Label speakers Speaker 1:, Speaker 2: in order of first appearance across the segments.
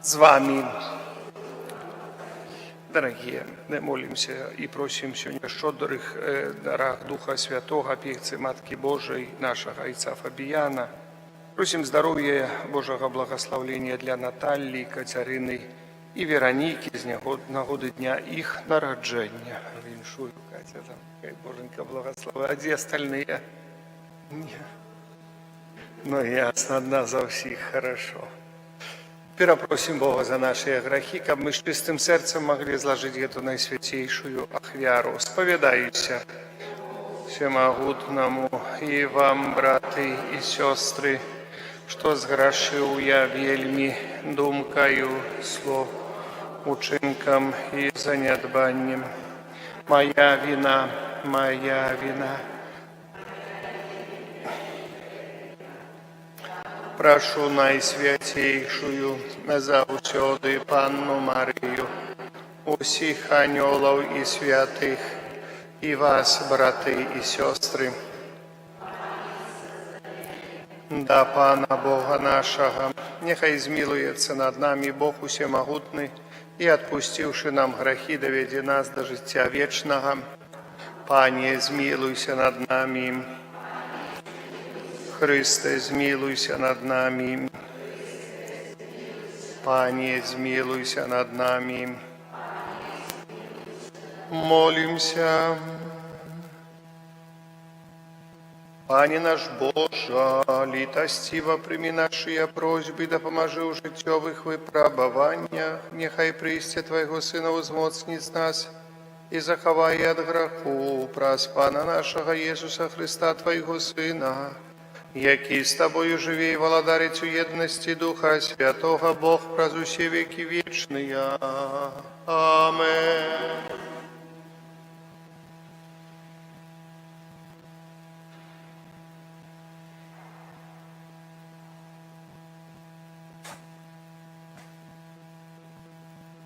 Speaker 1: з вами. Дорогие, молимся и просим сегодня щедрых дарах Духа Святого, Певцы Матки Божией, нашего отца Фабияна. Просим здоровья, Божьего благословения для Натальи, Катерины и Вероники з нагоды дня их народжения. Віншую, Катя, там, Боженька благослови. А где остальные? Ну, ясно, одна за всех, хорошо. Перепросим Бога за наши грехи, как мы с чистым сердцем могли сложить эту наисвятейшую ахвяру. Споведаюся Всемогутному и вам, браты и сестры, что сгрешил я вельми думкою, слов, учинком и занядбанием. Моя вина, моя вина. Прошу найсвятейшую завсёды Панну Марию, усіх анёлов и святых, и вас, браты и сестры, да Пана Бога нашего, нехай змилуется над нами Бог Всемогутный, и, отпустивши нам грехи, доведи нас до життя вечного. Пане, змилуйся над нами. Христе, змилуйся над нами. Пане, змилуйся над нами. Молимся. Пане наш Боже, літостиво прийми наші просьби, да поможи у життєвих випробуваннях. Нехай прийстя Твоего Сина узмоцнить нас и заховай от греху праз Пана нашего Иисуса Христа, Твоего Сына, який з Тобою живе и володарить у єдності Духа Святого, Бог праз усі веки вечные. Амен.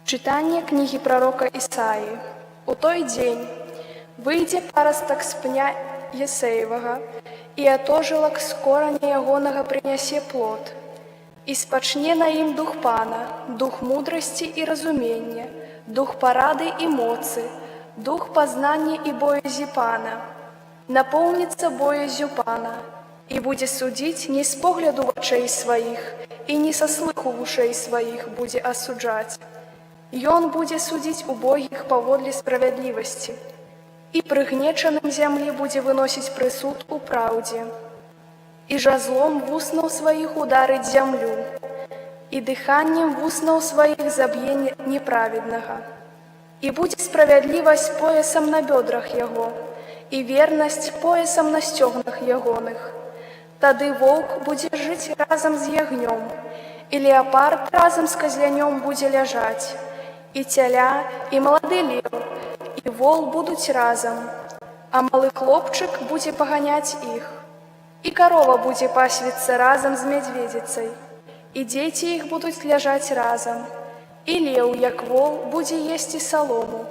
Speaker 2: Читание книги пророка Исаии. У той день выйдзе парастак з пня Есеевага, и отожилок с кореня ягонага принясе плод. И спочне на им дух Пана, дух мудрости и разумения, дух порады и моцы, дух познания и боязі Пана. Наполнится боязю Пана, и будет судить не с погляду вочей своих, и не со слыху ушей своих будет осуджать. И он будет судить убогих поводле справедливости, и пригнеченным земли будет выносить присуд у правде, и жазлом в уснов своих ударить землю, и дыханием в уснов своих забье неправедного. И будет справедливость поясом на бедрах его, и верность поясом на стегнах ягоных. Тады волк будет жить разом с ягнем, и леопард разом с козлянем будет лежать, и теля, и молодый лев, и вол будут разом, а малый хлопчик будет погонять их, и корова будет пасвиться разом с медведицей, и дети их будут лежать разом, и лев, як вол, будет есть и солому,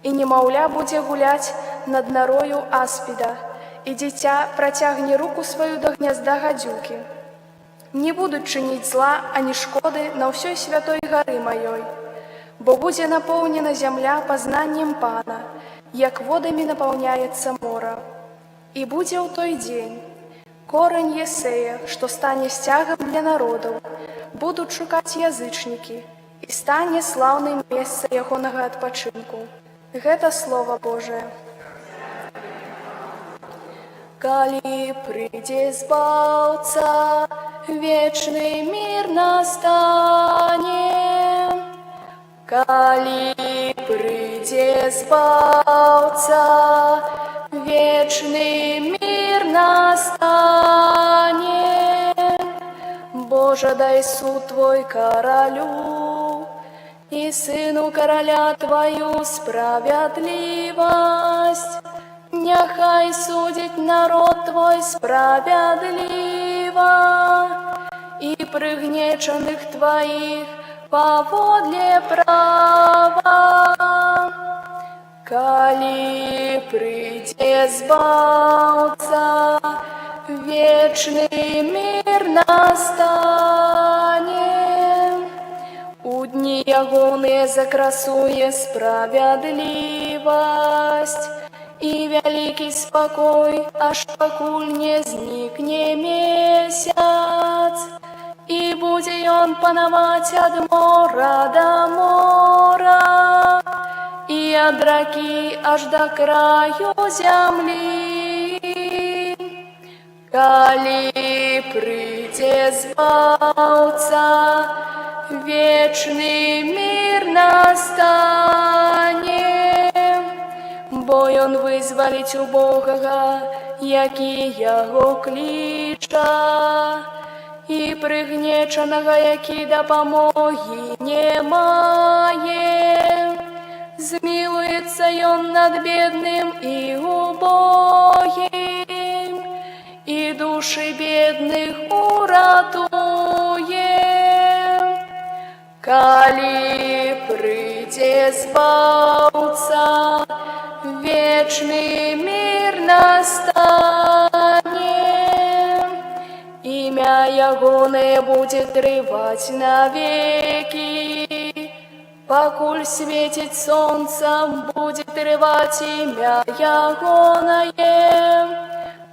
Speaker 2: и немауля будет гулять над норою аспида, и дитя протягни руку свою до гнезда гадюки. Не будут чинить зла, ani шкоды на всей святой горы моей, бо будет наполнена земля познанием Пана, як водами наполняется море. И будет в той день корень Есея, что станет стягом для народов, будут шукать язычники, и стане славным место ягонага отпочинку. Это Слово Божие. Коли прийде Збавца, вечный мир настане. Коли прийде Збавца, вечный мир настане. Боже, дай суд Твой королю, и сыну короля Твою справедливость. Нехай судить народ Твой справедливо, и пригнеченных Твоих поводле права. Коли прийде Збавца, вечный мир настане. ягоныя закрасуе справядлівасць і вялікі спакой, аж пакуль не знікне месяц. І будзе ён панаваць ад мора да мора, і ад ракі аж да краю зямлі. Калі прыйдзе Збаўца, вечны мір настане, бо ён вызваліць убогага, які яго кліча, і прыгнечанага, які дапамогі не мае. Змілуецца ён над бедным і убогім, і душы бедных уратуе. Калі прыйдзе Збаўца, вечны мір настане, імя ягонае будзе трываць навекі. Пакуль свеціць сонца, будзе трываць імя ягонае.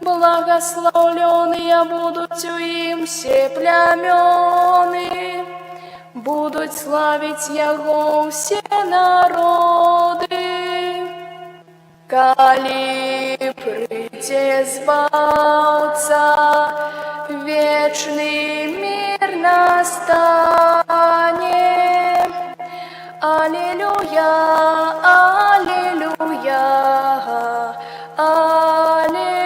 Speaker 2: Благаслаўлёныя будуць у ім все плямёны, будуць славіць яго ўсе народы. Калі прыйдзе Збаўца, вечны мір настане. Аллилуйя, аллилуйя, аллилуйя,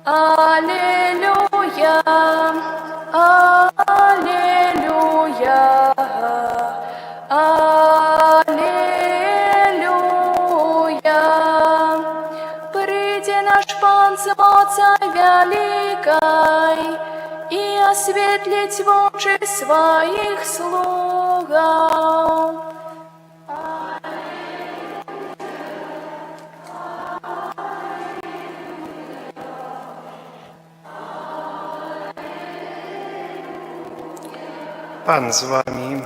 Speaker 2: аллилуйя, аллилуйя, аллилуйя. Прыйдзе наш Пан з моцай вялікай і асветліць вочы сваіх слугаў.
Speaker 1: Пан з вами.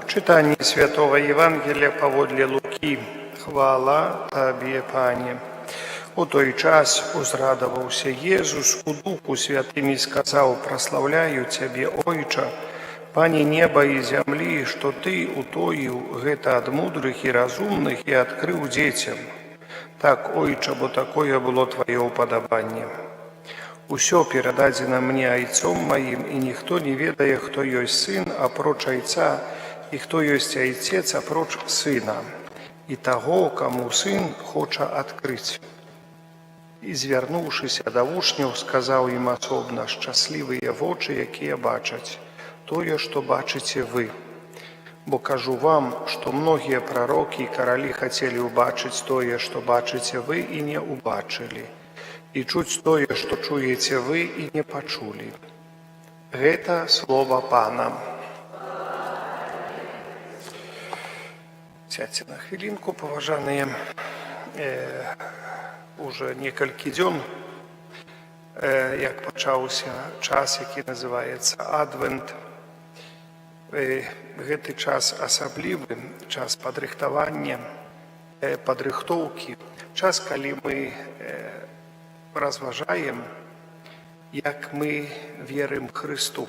Speaker 1: Читание Святого Евангелия паводле Луки. Хвала Табе, Пане. У той час узрадаваўся Езус у Духу Святым і сказаў: «Праслаўляю Цябе, Ойча, Пане неба і зямлі, што Ты утоіў гэта ад мудрых і разумных і адкрыў дзецям. Так, Ойча, бо такое было Тваё ўпадабанне. Усё перададзена мне айцом маім, і ніхто не ведае, хто ёсць сын апроч айца, і хто ёсць айцец апроч сына, і таго, каму сын хоча адкрыць». І, звярнуўшыся да вучняў, сказаў ім асобна: «Шчаслівыя вочы, якія бачаць тое, што бачыце вы. Бо кажу вам, што многія прарокі і каралі хацелі ўбачыць тое, што бачыце вы, і не ўбачылі, і чуць тое, што чуеце вы, і не пачулі». Гэта слова Пана. Сядьце на хвілінку, паважаныя. Уже некалькі дзён, як пачаўся час, які называецца Адвент. Гэты час асаблівы, час падрыхтавання, падрыхтоўкі, час, калі мы разважаем, як мы верым Христу.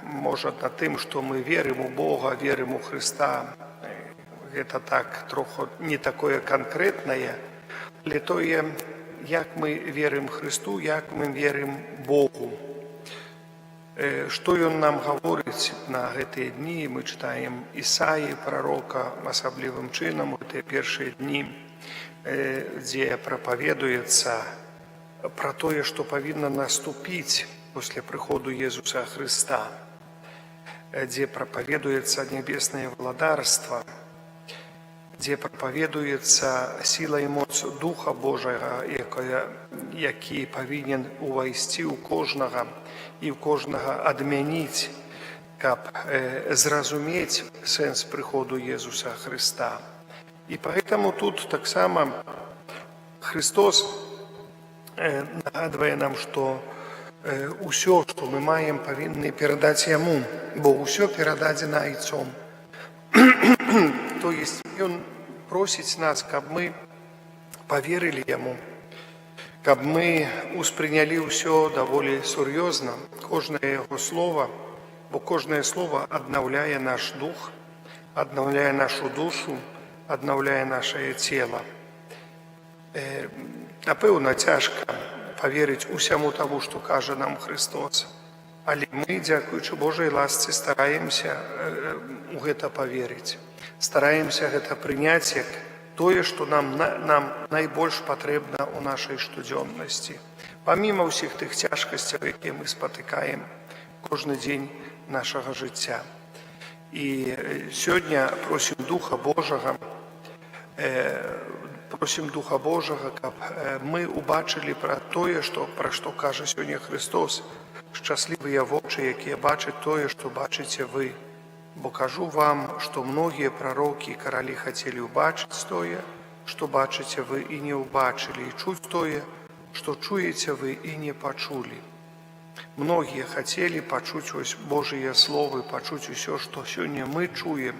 Speaker 1: Можа, на тым, што мы верым у Бога, верым у Христа, гэта так троху не такое канкрэтнае, але тое, як мы верым Христу, як мы верым Богу. Што ён нам гаворыць на гэтыя дні? Мы чытаем Ісаі, прарока, асаблівым чынам у тыя першыя дні, дзе прапаведуецца пра тое, што павінна наступіць пасля прыходу Езуса Христа, дзе прапаведуецца нябеснае владарства, дзе прапаведуецца сіла і моц Духа Божага, які павінен увайсці ў кожнага і ў кожнага адмяніць, каб зразумець сэнс прыходу Езуса Христа. І поэтому тут таксама Христос нагадвае нам, што Усё, што мы маем, павінны перадаць яму, бо ўсё перададзена айцом. То есть ён просіць нас, каб мы поверили яму, каб мы успрынялі ўсё даволі сур'ёзна, кожнае яго слова, бо кожнае слово аднаўляе наш дух, аднаўляе нашу душу, аднаўляе нашае цела. Напэўна, цяжка поверыць усяму таму, што кажа нам Христос, але мы, дзякуючы Божай ласцы, стараемся у гэта поверыць, стараемся гэта прыняць як тое, што нам найбольш патрэбна ў нашай штодзённасці. Паміма ўсіх тых цяжкасцяў, якія мы спатыкаем кожны дзень нашага жыцця. І сёння просім Духа Божага, каб мы убачылі пра тое, пра што кажа сёння Христос. Шчаслівыя вочы, якія бачаць тое, што бачыце вы. Бо кажу вам, што многія прарокі і каралі хацелі ўбачыць тое, што бачыце вы і не ўбачылі, і чуць тое, што чуеце вы і не пачулі. Многія хацелі пачуць вось Божыя словы, пачуць усё, што сёння мы чуем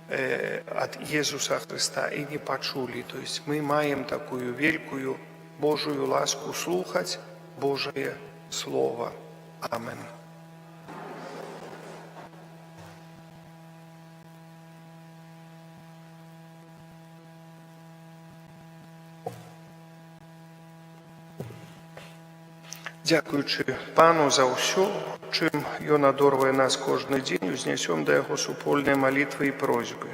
Speaker 1: ад Езуса Христа і не пачулі. То есть мы маем такую вялікую Божую ласку слухаць Божае Слово. Амен. Дзякуючы Пану за ўсё, чым Ён адорвае нас кожны дзень, узнясём да Яго супольныя малітвы і просьбы.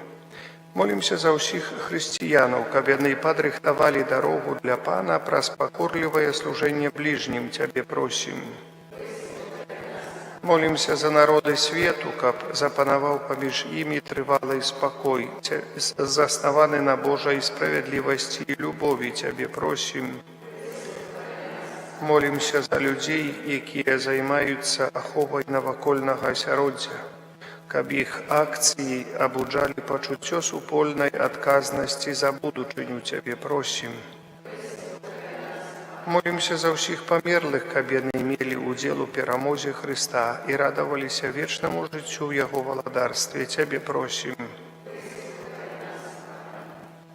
Speaker 1: Молімся за ўсіх хрысціянаў, каб яны падрыхтавалі дарогу для Пана праз пакорлівае служэнне бліжнім, Цябе просім. Молімся за народы свету, каб запанаваў паміж імі трывалы спакой, заснаваны на Божай справядлівасці і любові, Цябе просім. Молімся за людзей, якія займаюцца аховай навакольнага асяроддзя, каб іх акцыі абуджалі пачуццё супольнай адказнасці за будучыню, Цябе просім. Молімся за ўсіх памерлых, каб яны мелі ўдзел у перамозе Хрыста і радаваліся вечнаму жыццю ў Яго валадарстве, Цябе просім.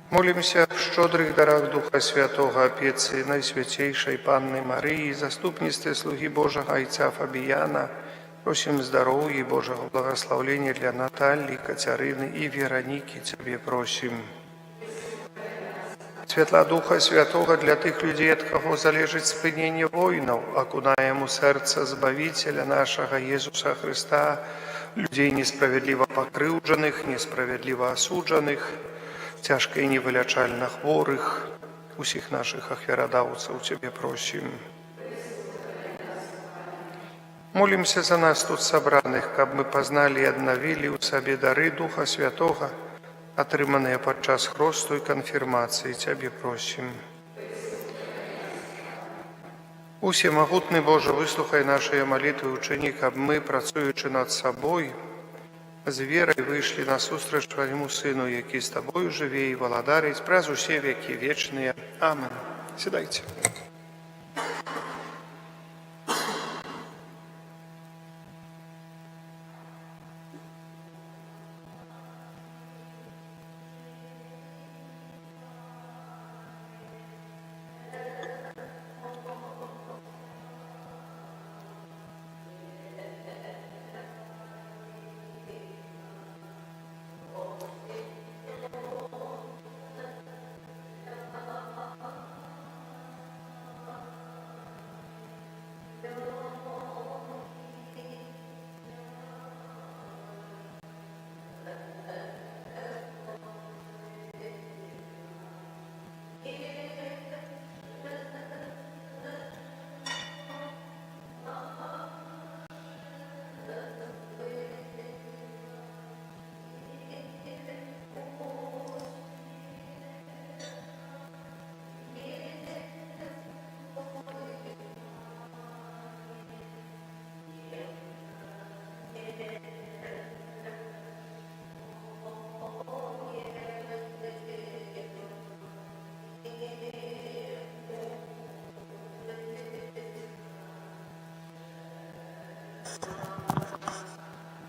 Speaker 1: Молімся в шчодрых дарах Духа Святога, апецы Найсвяцейшай Панны Марыі, заступніцтве слугі Божага Айца Фабіяна, просім здароўя і Божага благаслаўлення для Наталлі, Кацярыны і Веранікі, Цябе просім. Святла Духа Святога для тых людзей, ад каго залежыць спыненне войнаў, акунаем у сэрца Збавіцеля нашага Езуса Хрыста, людзей несправядліва пакрыўджаных, несправядліва асуджаных, цяжка і невылячальна хворых, усіх нашых ахвярадаўцаў, Цябе просім. Молімся за нас тут сабраных, каб мы пазналі і аднавілі ў сабе дары Духа Святога, атрыманыя падчас хросту і канфірмацыі, Цябе просім. Усемагутны Божа, выслухай нашыя малітвы, учыні, каб мы, працуючы над сабой, з верай выйшлі насустрач Твайму Сыну, які з Табою жыве і валадарыць праз усе векі вечныя. Амен. Сідайце.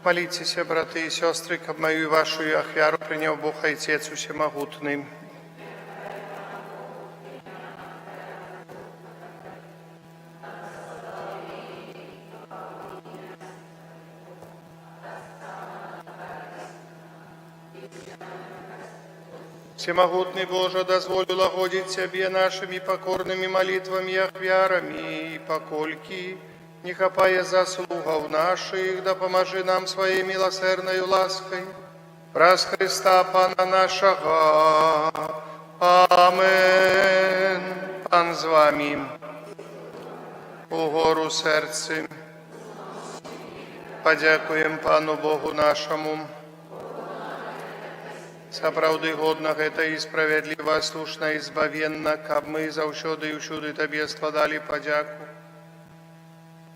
Speaker 1: Молитесь, браты и сестры, каб мою и вашу и ахвяру принял Бог Отец Всемогутный. Всемогутный Боже, дозволь улагодить Тебе нашими покорными молитвами и ахвярами, и покольки, не хапая заслугов наших, да поможи нам своей милосердной лаской. Праз Христа Пана нашего. Амен. Пан з вами. Угору серцем. Подякуем Пану Богу нашему. Сапраўды годна гэта і справядліва, слушна і збавенна, каб мы заўсёды і ўсюды Табе складалі падзяку.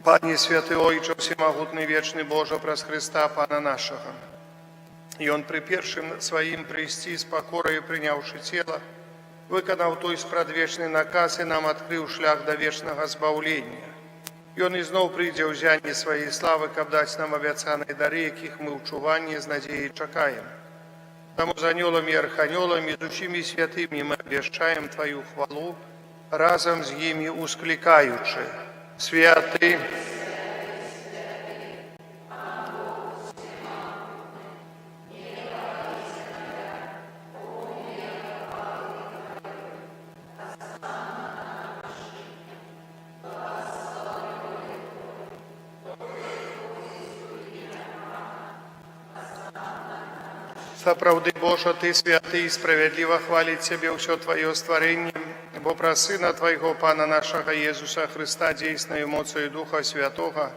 Speaker 1: Пане святы Ойче, всемагутны вечны Божа, праз Христа Пана нашага. Ён пры першым сваім прыйсці з пакораю прыняўшы цела, выканаў той спрадвечны наказ і нам адкрыў шлях да вечнага збаўлення. Ён ізноў прыйдзе ў зянні сваёй славы, каб даць нам абяцаныя дары, якіх мы ў чуванні з надзеяй чакаем. Таму з анёламі і арханёламі, з усімі святымі мы абвяшчаем Тваю хвалу, разам з імі усклікаючы: Святы, сапраўды Божа, Ты святы і справядліва хваліць Цябе ўсё Тваё стварэнне, бо праз Сына Твайго, Пана нашага Езуса Христа, дзейснаю моцаю Духа Святога,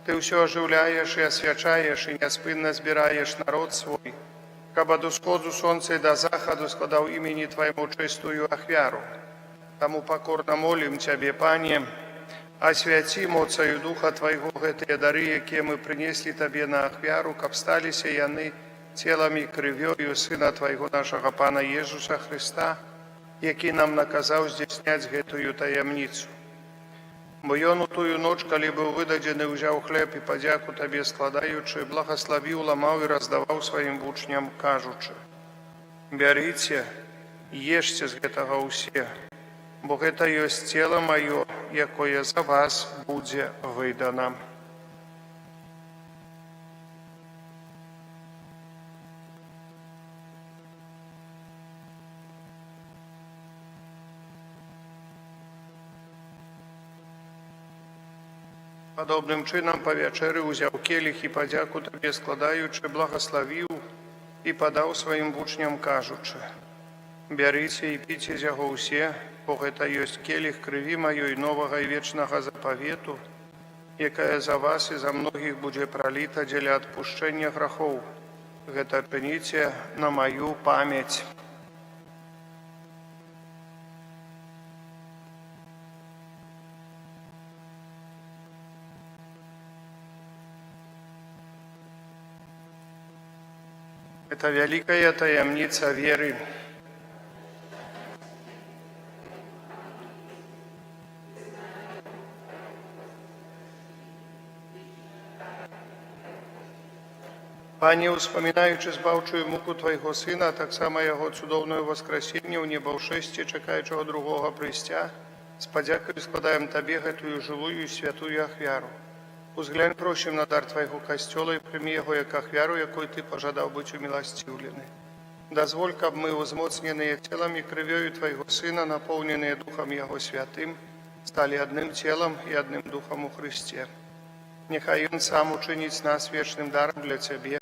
Speaker 1: Ты ўсё ажыўляеш і асвячаеш і няспынна збіраеш народ свой, каб ад усходу сонца і да захаду складаў імені Твайму чыстую ахвяру. Таму пакорна молім Цябе, Пане, асвяці моцаю Духа Твайго гэтыя дары, якія мы прынеслі Табе на ахвяру, каб сталіся яны целам і крывёю Сына Твайго нашага Пана Езуса Христа, які нам наказаў здзяйсняць гэтую таямніцу. Бо Ён у тую ноч, калі быў выдадзены, узяў хлеб і падзяку Табе складаючы, благаславіў, ламаў і раздаваў сваім вучням, кажучы: «Бярыце, ешце з гэтага ўсе, бо гэта ёсць цела маё, якое за вас будзе выдана». Падобным чынам па вячэры ўзяў келіх і падзяку Табе складаючы, благаславіў і падаў сваім вучням, кажучы: «Бярыце і піце з яго ўсе, бо гэта ёсць келіх крыві маёй новага і вечнага запавету, якая за вас і за многіх будзе праліта дзеля адпушчэння грахоў. Гэта чыніце на маю памяць». Это великая таямница веры. Пане, успамінаючы збаўчую муку Твайго Сына, а таксама Яго цудоўнае воскресенне ў небаўшэсці, чакаючага другога прыйсця, з падзякаю складаем Табе гэтую жывую і святую ахвяру. Узглянь, просім, на дар Твайго касцёла і прымі яго як ахвяру, якой Ты пажадаў быць уміласціўлены. Дазволь, каб мы, узмоцненыя целам і крывёю Твайго Сына, напоўненыя Духам Яго Святым, сталі адным целам і адным Духам у Христе. Няхай Ён сам учыніць нас вечным дарам для Цябе,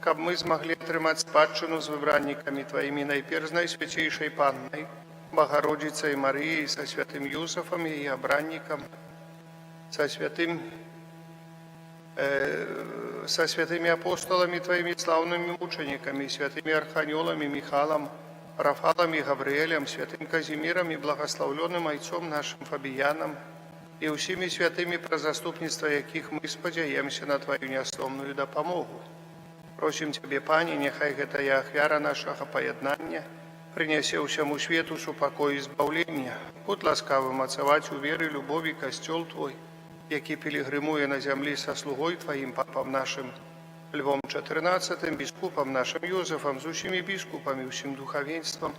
Speaker 1: каб мы змаглі атрымаць спадчыну з выбраннікамі Тваімі, найперш з Найсвяцейшай Паннай, Багародзіцай Марыяй, са святым Юсафам і абраннікам, со святыми апостолами Твоими славными мучениками, святыми арханёлами Михалом, Рафалом и Гавриэлем, святым Казимиром и благословленным Отцом нашим Фабияном и усими святыми, про заступництво яких мы спадзяемся на Твою нястомную дапамогу. Просим Тебе, Пане, нехай гэтая ахвяра нашага паяднання прынясе ўсяму свету супакой і збаўлення. Будь ласкавым ацаваць у веры, любові касцёл Твой, які пілігрымуе на зямлі са слугой Тваім, папам нашым, Львом XIV, biskupom naszym Józefem, z усіми biskupami, усім духовенством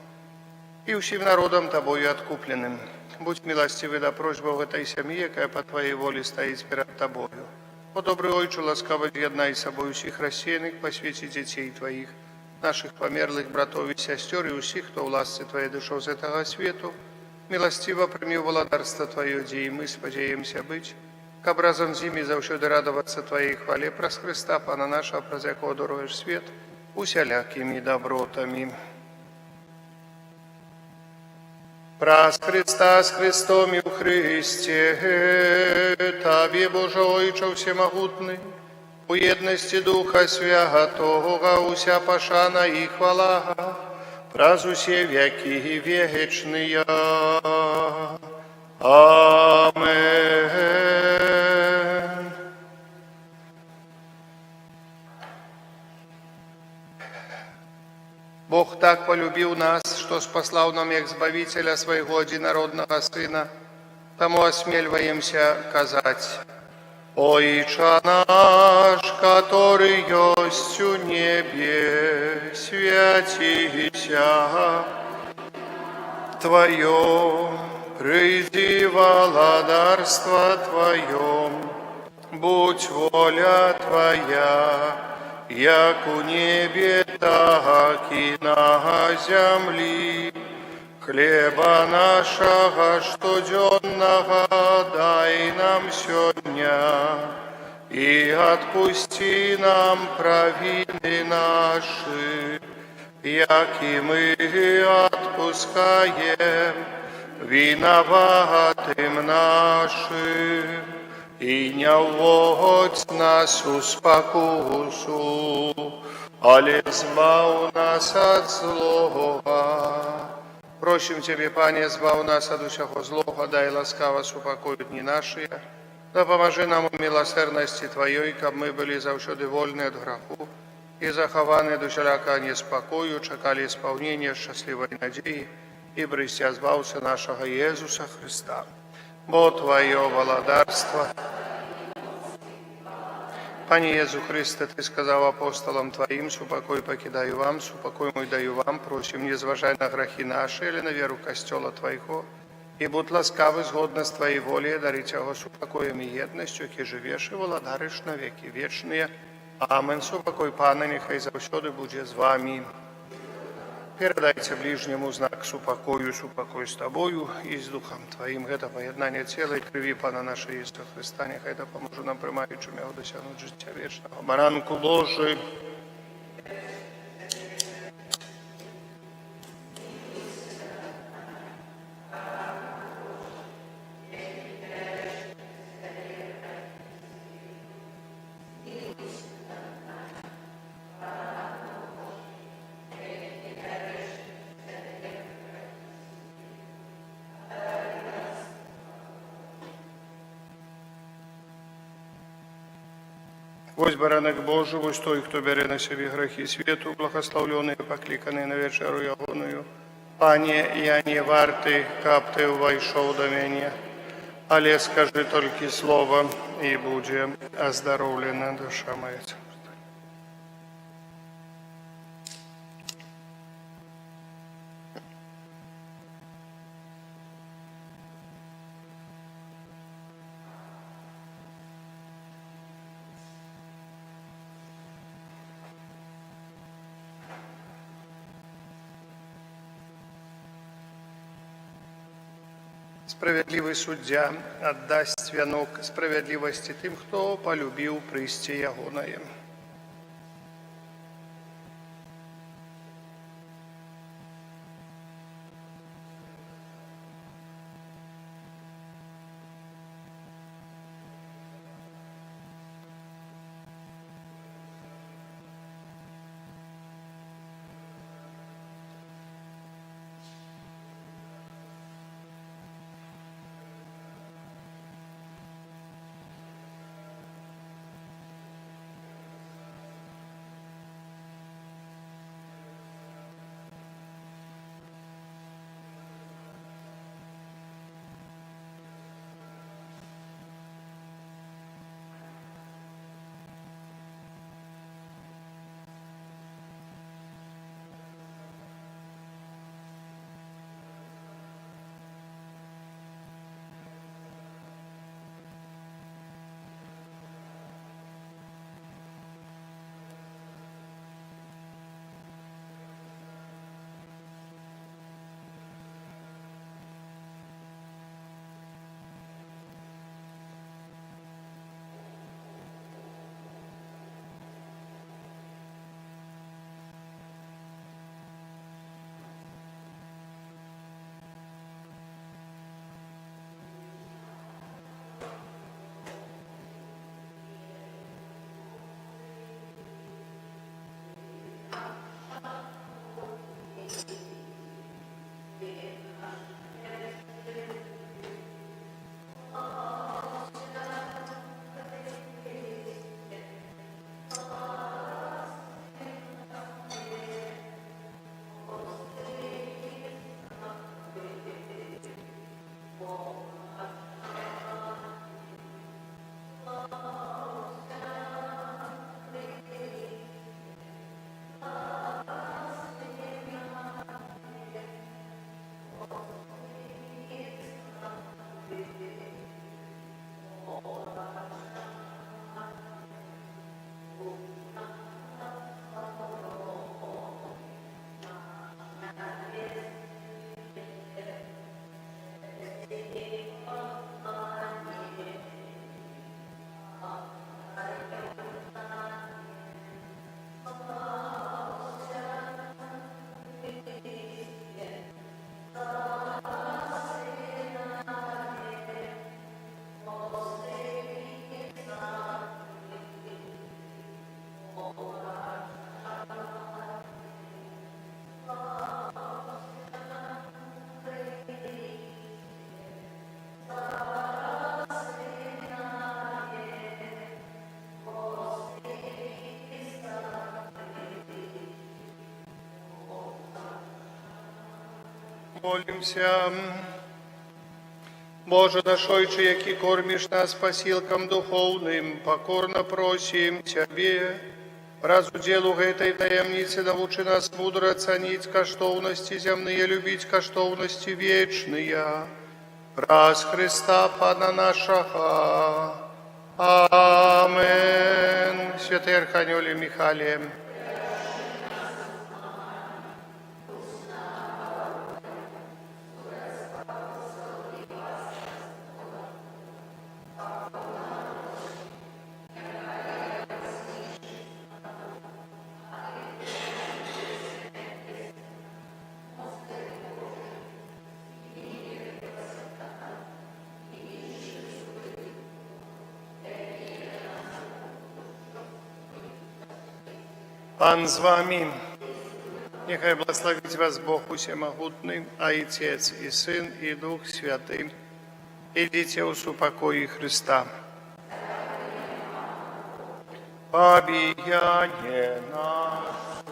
Speaker 1: и усім народом Тобою откупленным. Будь милостивый до просьбы в этой семье, якая по Твоей воле стоит перед Тобою. О добрый Ойче, ласкаво з'єднай з собою всіх розсіяних по світі дітей Твоїх, наших померлих братов и сестер, и усіх, кто в ласці Твоей душов з этого свету, милостиво прими володарство Твое, где и мы сподеемся быть, к образом зими завсёды радоваться Твоей хвале, праз Христа, Пана нашего, праз якого даруєш свет, усялякими добротами. Праз Христа с Христом и в Христе, Табе, Боже Ойче всемогутный, у едности Духа Святого, уся пошана и хвала, праз усе веки вечные. Аминь. Бог так полюбил нас, что спаслал нам як Збавителя Своего единородного Сына, тому осмеливаемся казать: Отче наш, который есть у небе, святися Твое, приди владарство Твое, будь воля Твоя, як у небе, так и на земли. Хлеба нашего штоденного дай нам сегодня, и отпусти нам провины наши, як и мы отпускаем виноватым нашим. И не вводь нас у спокусу, але избав нас от злого. Просим Тебе, Пане, збав нас от усякого злого, дай ласкаво супокоить дни наши, да поможи нам у милосердности Твоей, каб мы были завсёды вольны от греху и захованы до всякого неспокою, чекали исполнения счастливой надеи и бристя збавца нашего Иисуса Христа. Бо Твое владарство. Пане Иисус Христе, Ты сказал апостолам Твоим: супокой покидаю вам, супокой мой даю вам, просим, не зважай на грехи наши или на веру Костела Твоего, и будь ласкавый згодно с Твоей волей, дарить его супокоем и едностью, ки живешь и владаришь на веки вечные. Амин. Супокой Пана, нехай завсёды будет с вами. Передайте ближнему знак супокою, супокой с Тобою и с Духом Твоим. Это поєднання тіла і крові Пана нашого Ісуса Христа, нехай допоможе нам, приймаючим його, досягнути життя вічного. Баранку Божий. Вось баранок Божий, вось той, хто бере на себе грехи свету, благословленный, покликанный на вечеру ягоную. Пане, я не вартый, каб Ты увайшов до меня, але скажи только слово, и будет оздоровлена душа моя. Справедливый суддя отдасть венок справедливости тем, кто полюбил присти ягоное. помолимся. Боже наш Отче, який кормишь нас посилком духовным, покорно просим Тебе, раз уделу этой таямницы научи нас мудро оценить каштовности земные, любить каштовности вечные. Раз Христа Пана нашего. Амен. Святый Архангеле Михаиле, Пан з вами. Нехай благословить вас Бог Усемогутный, а и Отец, и Сын, и Дух Святый. Идите у покоя Христа. Побияне наш.